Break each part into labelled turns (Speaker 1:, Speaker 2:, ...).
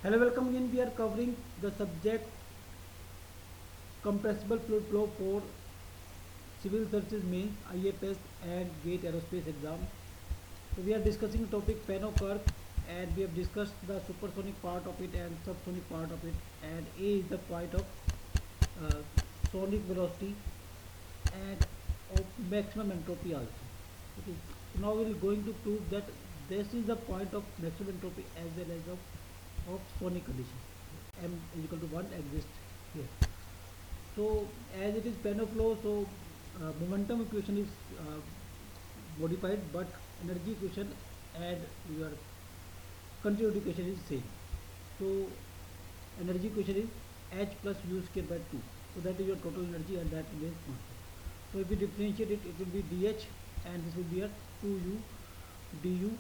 Speaker 1: Hello, welcome again. We are covering the subject compressible fluid flow for civil services mains, IFS and GATE aerospace exam. So we are discussing topic Pano curve, and we have discussed the supersonic part of it and subsonic part of it, and A is the point of uh, sonic velocity and of maximum entropy also. Okay. So now we are going to prove that this is the point of maximum entropy as well as of sonic condition. M is equal to 1 exists here. So as it is Pano flow, so momentum equation is modified, but energy equation and your continuity equation is same. So energy equation is H plus U square by 2. So that is your total energy and that remains constant. So if we differentiate it, it will be dH and this will be a 2U du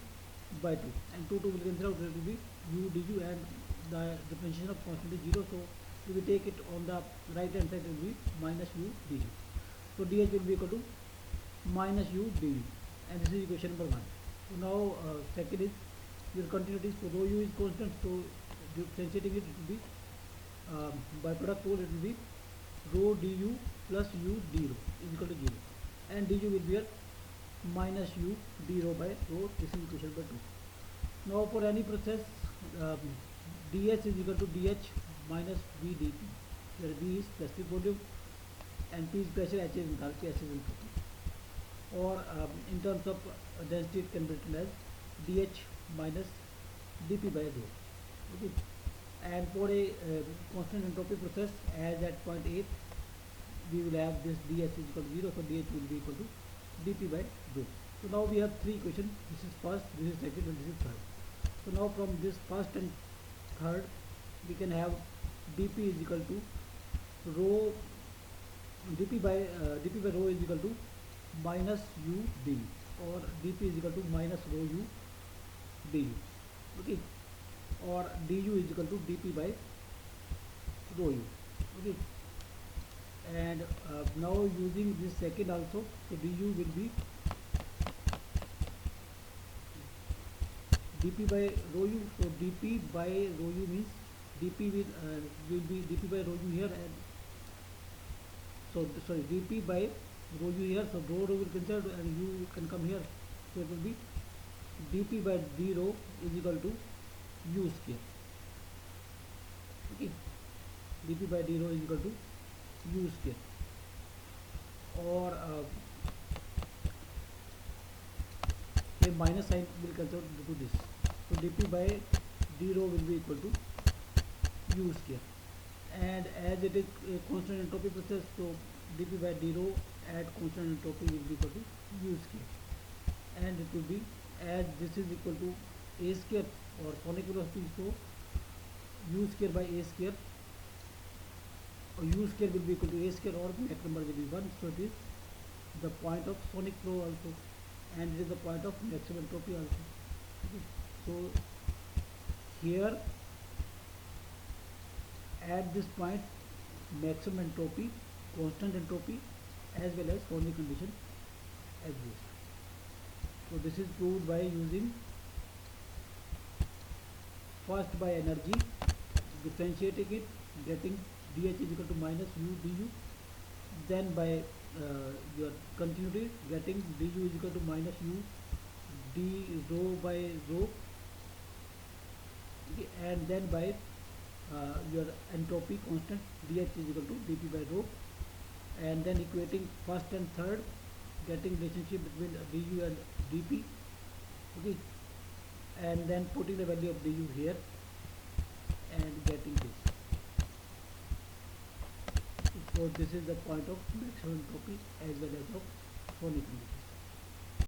Speaker 1: by 2, and 2 will cancel out, it will be U du, and the differentiation of constant is 0. So if we take it on the right hand side, it will be minus U du. So dH will be equal to minus U du, and this is equation number 1. So now second is your continuity. So rho U is constant, so differentiating it, it will be by product rule, it will be rho du plus U d rho is equal to 0, and du will be a minus U d rho by rho. This is equation number 2. Now for any process, dH is equal to dH minus V dP, where V is specific volume and P is pressure, H is enthalpy, S is entropy. Or in terms of density, it can be written as dH minus dP by rho. Okay. And for a constant entropy process, as at point 8, we will have this dS is equal to 0, so dH will be equal to dP by rho. So now we have three equations. This is first, this is second, and this is third. So now from this first and third, we can have dP is equal to rho dP by rho is equal to minus U du, or dP is equal to minus rho U du. Okay, or du is equal to dP by rho U. Okay, and now using this second also, so du will be dP by rho U. So dP by rho U means dP will be dP by rho U here, and so sorry, dP by rho U here. So rho will cancel and U can come here. So it will be dP by d rho is equal to U square. Okay, dP by d rho is equal to U square, or a minus sign will cancel due to this. So dP by d rho will be equal to U square, and as it is a constant entropy process, so dP by d rho at constant entropy will be equal to U square, and it will be, as this is equal to A square or sonic velocity, so U square by A square, or U square will be equal to A square, or Mach number will be 1. So it is the point of sonic flow also, and it is the point of maximum entropy also. Okay. So here at this point, maximum entropy, constant entropy as well as sonic condition exist. So this is proved by using first by energy, differentiating it, getting dH is equal to minus U du, then by your continuity, getting du is equal to minus U d rho by rho, okay, and then by your entropy constant, dH is equal to dP by rho, and then equating first and third, getting relationship between du and dP. Okay, and then putting the value of du here and getting this. So this is the point of maximum entropy as well as of sonic condition.